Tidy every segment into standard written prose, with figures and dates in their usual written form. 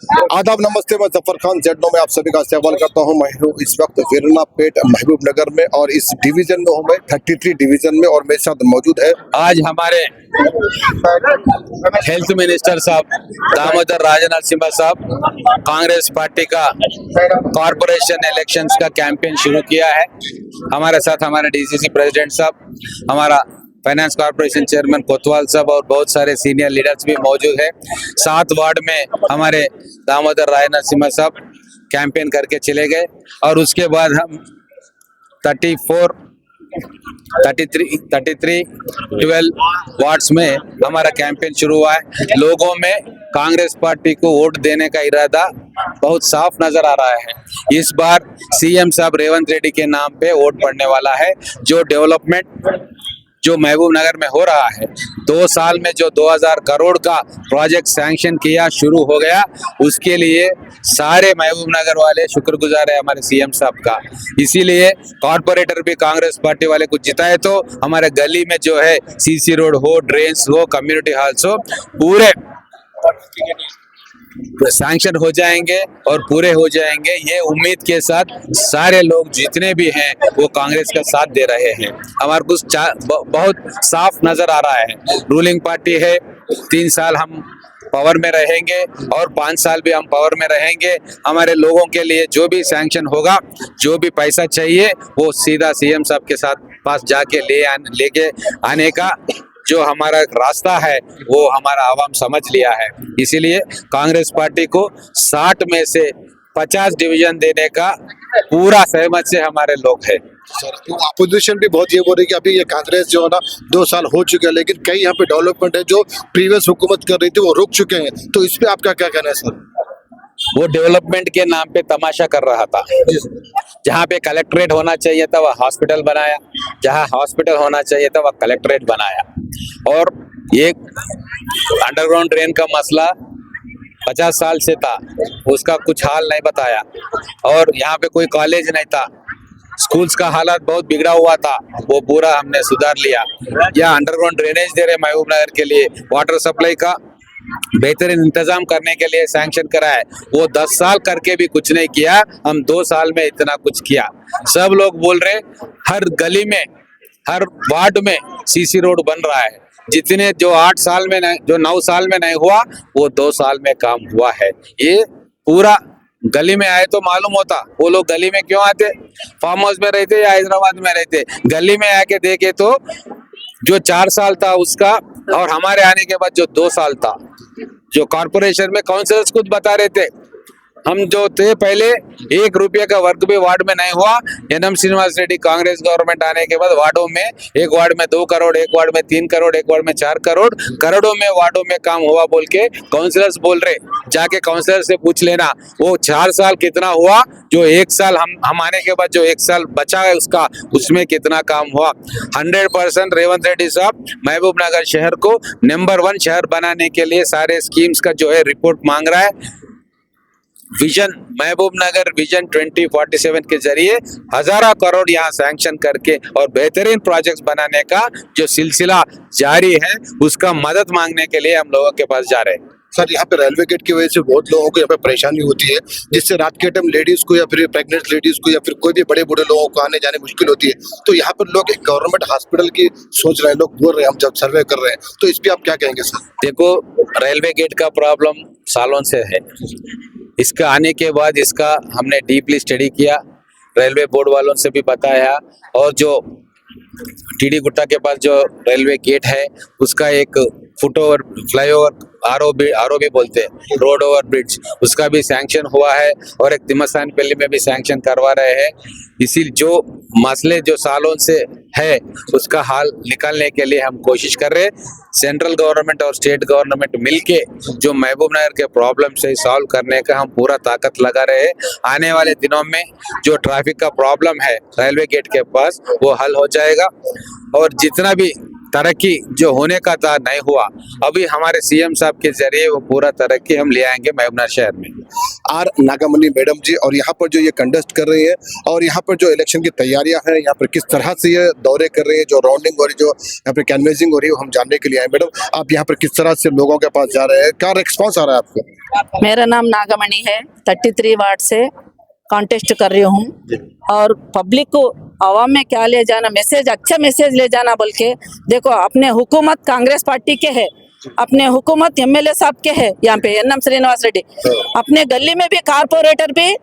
आदाब, नमस्ते। मैं जफर खान जेडनो में आप सभी का इस्तेमाल करता हूं। मैं हूं इस वक्त वीरना पेट महबूब नगर में और इस डिवीजन में हूं मैं 33 डिवीजन में और मेरे साथ मौजूद है आज हमारे हेल्थ मिनिस्टर साहब दामोदर राजा नरसिम्हा साहब कांग्रेस पार्टी का कॉरपोरेशन इलेक्शंस का कैंपेन शुरू किया है। हमारे साथ हमारे डीसीसी प्रेसिडेंट साहब, हमारा फाइनेंस कॉर्पोरेशन चेयरमैन कोतवाल साहब और बहुत सारे सीनियर लीडर्स भी मौजूद है। 7 वार्ड में हमारे दामोदर राय नरसिम्हा साहब कैंपेन करके चले गए और उसके बाद हम 34 33 12 वार्ड्स में हमारा कैंपेन शुरू हुआ है। लोगों में कांग्रेस पार्टी को वोट देने का इरादा बहुत साफ नजर आ रहा है। इस बार सीएम साहब रेवंत रेड्डी के नाम पे वोट पड़ने वाला है। जो डेवलपमेंट जो महबूब नगर में हो रहा है, 2 साल में जो 2000 करोड़ का प्रोजेक्ट सैंक्शन किया शुरू हो गया, उसके लिए सारे महबूब नगर वाले शुक्रगुजार है हमारे सीएम साहब का। इसीलिए कॉर्पोरेटर भी कांग्रेस पार्टी वाले को जिताए तो हमारे गली में जो है सीसी रोड हो, ड्रेन्स हो, कम्युनिटी हॉल्स हो, पूरे सैंक्शन हो जाएंगे और पूरे हो जाएंगे। ये उम्मीद के साथ सारे लोग जितने भी हैं वो कांग्रेस का साथ दे रहे हैं। हमारे कुछ बहुत साफ नजर आ रहा है। रूलिंग पार्टी है, 3 साल हम पावर में रहेंगे और 5 साल भी हम पावर में रहेंगे। हमारे लोगों के लिए जो भी सैंक्शन होगा, जो भी पैसा चाहिए, वो सीधा सीएम साहब के साथ पास जाके लेके आने का जो हमारा रास्ता है वो हमारा आवाम समझ लिया है। इसीलिए कांग्रेस पार्टी को 60 में से 50 डिवीजन देने का पूरा सहमत से हमारे लोग हैं। तो अपोजिशन भी बहुत ये बोल रही है कि अभी ये कांग्रेस जो है ना 2 साल हो चुके हैं, लेकिन कई यहाँ पे डेवलपमेंट है जो प्रीवियस हुकूमत कर रही थी वो रुक चुके हैं। तो इस पे आपका क्या कहना है सर? वो डेवलपमेंट के नाम पे तमाशा कर रहा था। जहाँ पे कलेक्ट्रेट होना चाहिए था वह हॉस्पिटल बनाया, जहाँ हॉस्पिटल होना चाहिए था वह कलेक्ट्रेट बनाया। और एक अंडरग्राउंड ड्रेन का मसला 50 साल से था, उसका कुछ हाल नहीं बताया। और यहाँ पे कोई कॉलेज नहीं था, स्कूल्स का हालत बहुत बिगड़ा हुआ था, वो पूरा हमने सुधार लिया। या अंडरग्राउंड ड्रेनेज दे रहे महबूब नगर के लिए, वाटर सप्लाई का बेहतरीन इंतजाम करने के लिए सैंक्शन करा है। वो 10 साल करके भी कुछ नहीं किया, हम 2 साल में इतना कुछ किया। सब लोग बोल रहे हर गली में, हर वार्ड में सीसी रोड बन रहा है। जितने जो 8 साल में नहीं, जो 9 साल में नहीं हुआ, वो 2 साल में काम हुआ है। ये पूरा गली में आए तो मालूम होता। वो लोग गली में क्यों आते? फार्म हाउस में रहते या हैदराबाद में रहते। गली में आके देखे तो जो 4 साल था उसका और हमारे आने के बाद जो 2 साल था, जो कॉर्पोरेशन में काउंसिलर्स खुद बता रहे थे, हम जो थे पहले 1 रुपये का वर्क भी वार्ड में नहीं हुआ। एनएम श्रीनिवास रेड्डी कांग्रेस गवर्नमेंट आने के बाद वार्डों में, एक वार्ड में 2 करोड़, एक वार्ड में 3 करोड़, एक वार्ड में 4 करोड़, करोड़ों में वार्डों में काम हुआ बोल के काउंसिलर्स बोल रहे। जाके काउंसिलर से पूछ लेना वो 4 साल कितना हुआ, जो 1 साल हम आने के बाद जो 1 साल बचा है उसका, उसमें कितना काम हुआ। 100% रेवंत रेड्डी साहब महबूब नगर शहर को नंबर 1 शहर बनाने के लिए सारे स्कीम्स का जो है रिपोर्ट मांग रहा है। विजन महबूब नगर विजन 2047 के जरिए हजारों करोड़ यहाँ सैंक्शन करके और बेहतरीन प्रोजेक्ट्स बनाने का जो सिलसिला जारी है, उसका मदद मांगने के लिए हम लोगों के पास जा रहे हैं। सर, यहाँ पे रेलवे गेट की वजह से बहुत लोगों को यहाँ पे परेशानी होती है, जिससे रात के टाइम लेडीज को या फिर प्रेग्नेंट लेडीज को या फिर कोई भी बड़े बूढ़े लोगों को आने जाने मुश्किल होती है। तो यहाँ पर लोग एक गवर्नमेंट हॉस्पिटल की सोच रहे हैं, लोग बोल रहे हैं, हम जब सर्वे कर रहे हैं, तो इस पे आप क्या कहेंगे सर? देखो, रेलवे गेट का प्रॉब्लम सालों से है। इसका आने के बाद इसका हमने डीपली स्टडी किया, रेलवे बोर्ड वालों से भी बताया। और जो टीडी गुट्टा के पास जो रेलवे गेट है उसका एक फुट ओवर फ्लाईओवर आरओबी बोलते हैं, रोड ओवर ब्रिज, उसका भी सैंक्शन हुआ है और एक तिमसान पल्ली में भी सैंक्शन करवा रहे हैं। इसी जो मसले जो सालों से है उसका हाल निकालने के लिए हम कोशिश कर रहे हैं। सेंट्रल गवर्नमेंट और स्टेट गवर्नमेंट मिलके जो महबूब नगर के प्रॉब्लम से सॉल्व करने का हम पूरा ताकत लगा रहे हैं। आने वाले दिनों में जो ट्रैफिक का प्रॉब्लम है रेलवे गेट के पास वो हल हो जाएगा। और जितना भी तरक्की जो होने का था नहीं हुआ, अभी हमारे सीएम साहब के जरिए वो पूरा तरक्की हम ले आएंगे महबूब नगर शहर में। आर नागामणि मैडम जी, और यहाँ पर जो ये कंडक्ट कर रही है और यहाँ पर जो इलेक्शन की तैयारियां हैं, यहाँ पर किस तरह से ये दौरे कर रही है, जो राउंडिंग हो रही है, जो यहाँ पर कैनवेसिंग हो रही है, वो हम जानने के लिए आए। मैडम, आप यहाँ पर किस तरह से लोगों के पास जा रहे हैं, क्या रिस्पॉन्स आ रहा है आपको? मेरा नाम नागमणि है, 33 वार्ड से कॉन्टेस्ट कर रही हूँ और पब्लिक को आवाम में क्या ले जाना, मैसेज, अच्छा मैसेज ले जाना बोल के। देखो, अपने हुकूमत कांग्रेस पार्टी के है, अपने हुकूमत एमएलए साहब के है, यहाँ पे एन.एम. श्रीनिवास रेड्डी, अपने गली में भी कारपोरेटर भी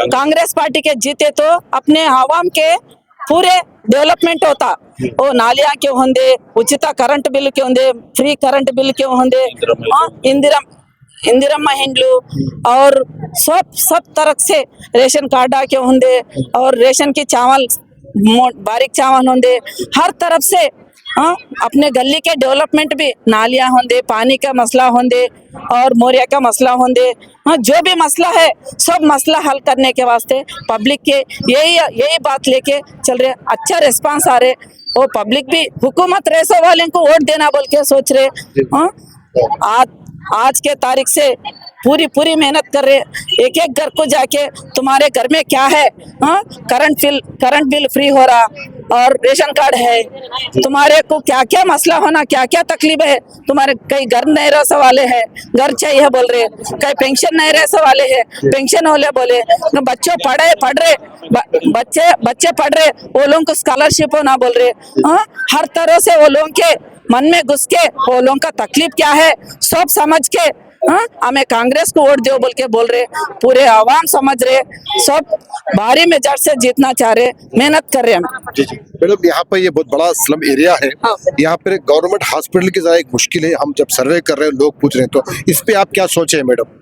कांग्रेस पार्टी के जीते तो अपने आवाम के पूरे डेवलपमेंट होता। वो नालियां क्यों होंगे, उचित करंट बिल क्यों होंगे, फ्री करंट बिल क्यों होंगे, इंदिरम्मा हिंडू और सब तरह से रेशन कार्ड क्यों होंगे, और रेशन की चावल बारीक चावल होंगे, हर तरफ से अपने गली के डेवलपमेंट भी, नालियां होंगे, पानी का मसला होंगे और मोरिया का मसला होंगे, जो भी मसला है सब मसला हल करने के वास्ते पब्लिक के यही बात लेके चल रहे। अच्छा रिस्पांस आ रहे, वो पब्लिक भी हुकूमत रैसो वाले को वोट देना बोल के सोच रहे। आज के तारीख से पूरी मेहनत कर रहे, एक एक घर को जाके तुम्हारे घर में क्या है, करंट बिल फ्री हो रहा और रेशन कार्ड है, तुम्हारे को क्या क्या मसला होना, क्या क्या तकलीफ है, तुम्हारे कई घर नहीं रह सवाले है, घर चाहिए बोल रहे, कई पेंशन नहीं रह सवाले है, पेंशन होले बोले, बच्चे पढ़ रहे बच्चे पढ़ रहे, वो लोगों को स्कॉलरशिप होना बोल रहे। हर तरह से वो लोगों के मन में घुस के वो लोगों का तकलीफ क्या है सब समझ के हमें कांग्रेस को वोट दो बोल के बोल रहे। पूरे आवाम समझ रहे, सब भारी मेजॉरिटी से जीतना चाह रहे, मेहनत कर रहे हम। जी जी मैडम, यहाँ पर ये बहुत बड़ा स्लम एरिया है, यहाँ पर गवर्नमेंट हॉस्पिटल की जरा एक मुश्किल है, हम जब सर्वे कर रहे हैं लोग पूछ रहे हैं, तो इस पे आप क्या सोचे मैडम?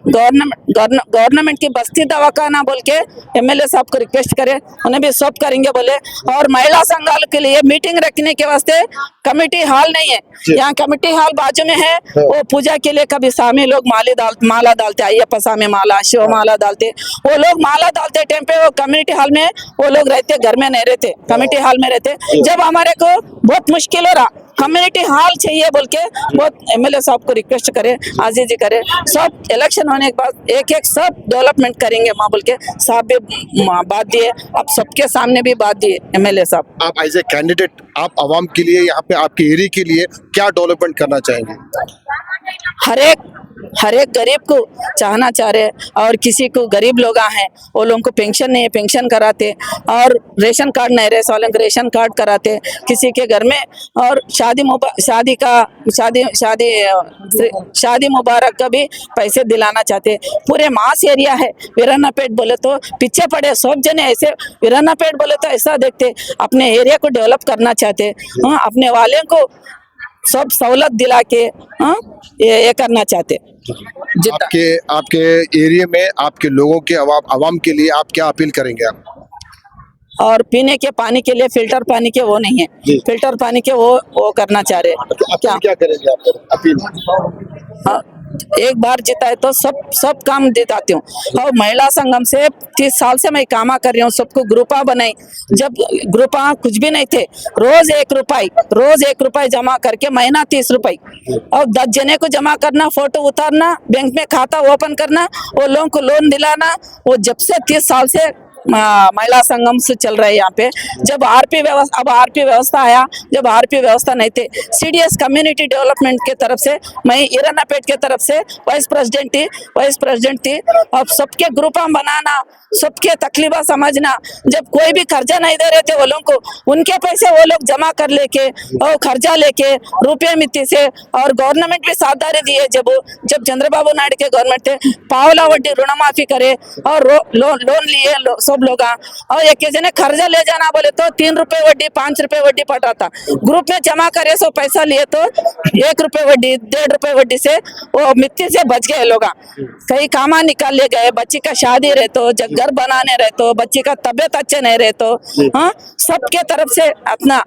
गवर्नमेंट की बस्ती दवाखाना बोल के एमएलए साहब को रिक्वेस्ट करे, उन्हें भी सब करेंगे बोले। और महिला संघाल के लिए मीटिंग रखने के वास्ते कमेटी हॉल नहीं है, यहाँ कमेटी हॉल बाजू में है, वो पूजा के लिए कभी सामी लोग माला डालते, अय्यप्पा सामी माला, शिव माला डालते, वो लोग माला डालते टाइम पे वो कम्युनिटी हॉल में वो लोग रहते, घर में नहीं रहते, कम्युनिटी हॉल में रहते। जब हमारे को बहुत मुश्किल हो रहा, कम्युनिटी हॉल चाहिए बोल के बहुत एमएलए साहब को रिक्वेस्ट करे, आजीज जी करे, सब इलेक्शन होने के बाद एक एक सब डेवलपमेंट करेंगे माँ बोल के साहब भी बात दिए, अब सबके सामने भी बात दिए एमएलए साहब। आप एज ए कैंडिडेट, आप आवाम के लिए, यहाँ पे आपके एरिया के लिए क्या डेवलपमेंट करना चाहेंगे? हर एक गरीब को चाहना चाह रहे, और किसी को गरीब लोग हैं वो लोगों को पेंशन नहीं है, पेंशन कराते, और रेशन कार्ड नहीं रहे वालों को रेशन कार्ड कराते, किसी के घर में और शादी मुबारक का भी पैसे दिलाना चाहते। पूरे मास एरिया है, वीराना पेट बोले तो पीछे पड़े, सब जने ऐसे वीराना पेट बोले तो ऐसा देखते, अपने एरिया को डेवलप करना चाहते, अपने वाले को सब सहूलत दिला के ये करना चाहते। आपके एरिया में आपके लोगों के आवाम के लिए आप क्या अपील करेंगे आप? और पीने के पानी के लिए फिल्टर पानी के वो नहीं है, फिल्टर पानी के वो करना चाह रहे। क्या करेंगे आप अपील? एक बार जीता है तो सब काम दिलाती हूँ। और महिला संगम से 30 साल से मैं कामा कर रही हूँ, सबको ग्रुपा बनाई, जब ग्रुपा कुछ भी नहीं थे, रोज एक रुपए जमा करके महीना 30 रुपए, और 10 जने को जमा करना, फोटो उतारना, बैंक में खाता ओपन करना, वो लोगों को लोन दिलाना। वो जब से 30 साल से महिला संगम से चल रहा है यहाँ पे। जब आरपी व्यवस्था आया, जब आरपी व्यवस्था नहीं थे, सीडीएस कम्युनिटी डेवलपमेंट के तरफ से मैं ईरानापेट के तरफ से वाइस प्रेसिडेंट थी। अब सबके ग्रुप बनाना, सबके तकलीफा समझना, जब कोई भी कर्जा नहीं दे रहे थे वो लोगों को, उनके पैसे वो लोग जमा कर लेके और कर्जा लेके रुपये मिट्टी से, और गवर्नमेंट भी साझेदारी दिए। जब चंद्रबाबू नायडू के गवर्नमेंट थे, पावला वड्डी ऋण माफी करे और लोन लिए सब लोग। और एक जने कर्जा ले जाना बोले तो 3 रुपए वड्डी, 5 रुपए वड्डी पटाता, ग्रुप में जमा करे सो पैसा लिए तो 1 रुपए वड्डी, 1.5 रुपए वड्डी से वो मिट्टी से बच गए लोग। कई कामा निकाल ले गए, बच्ची का शादी रहे तो, घर बनाने रहे तो, बच्ची का तबियत अच्छे नहीं रहे तो, सबके तरफ से अपना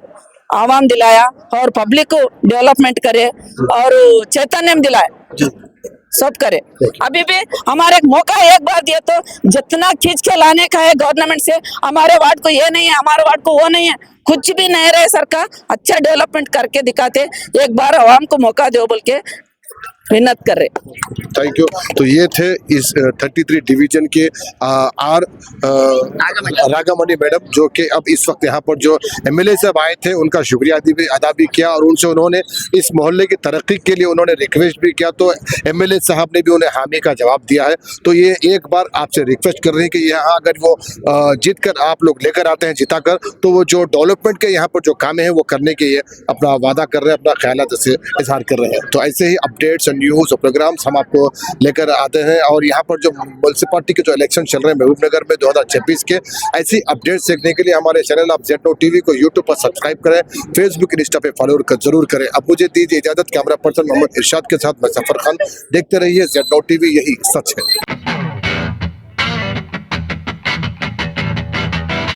आवाम दिलाया और पब्लिक को डेवलपमेंट करे और चैतन्य दिलाए, सब करे। अभी भी हमारे मौका एक बार दिया तो जितना खींच के लाने का है गवर्नमेंट से, हमारे वार्ड को ये नहीं है, हमारे वार्ड को वो नहीं है, कुछ भी नहीं रहे सरकार, अच्छा डेवलपमेंट करके दिखाते, एक बार आवाम को मौका दो बोल के विनत कर रहे। Thank you. तो ये थे इस 33 डिवीजन के आर रागामणि मैडम, जो कि अब इस वक्त यहाँ पर जो एमएलए साहब आए थे उनका शुक्रिया अदा भी किया, और उनसे उन्होंने इस मोहल्ले की तरक्की के लिए उन्होंने रिक्वेस्ट भी किया, तो एमएलए साहब ने भी उन्हें हामी का जवाब दिया है। तो ये एक बार आपसे रिक्वेस्ट कर रहे हैं कि यहाँ अगर वो जीत कर आप लोग लेकर आते हैं जिता कर, तो वो जो डेवलपमेंट के यहाँ पर जो काम है वो करने के लिए अपना वादा कर रहे हैं, अपना ख्यालात से इजहार कर रहे हैं। तो ऐसे ही अपडेट्स और न्यूज़ और प्रोग्राम्स हम आपको लेकर आते हैं, और यहाँ पर जो म्यूनसिपालिटी के जो इलेक्शन चल रहे हैं महबूबनगर में 2026 के, ऐसी अपडेट्स देखने के लिए हमारे चैनल आप ZNO TV को यूट्यूब पर सब्सक्राइब करें, फेसबुक इंस्टा पे फॉलो जरूर करें। अब मुझे दीजिए इजाजत, कैमरा पर्सन मोहम्मद इरशाद के साथ मैं सफर खान, देखते रहिए ZNO TV, यही सच है।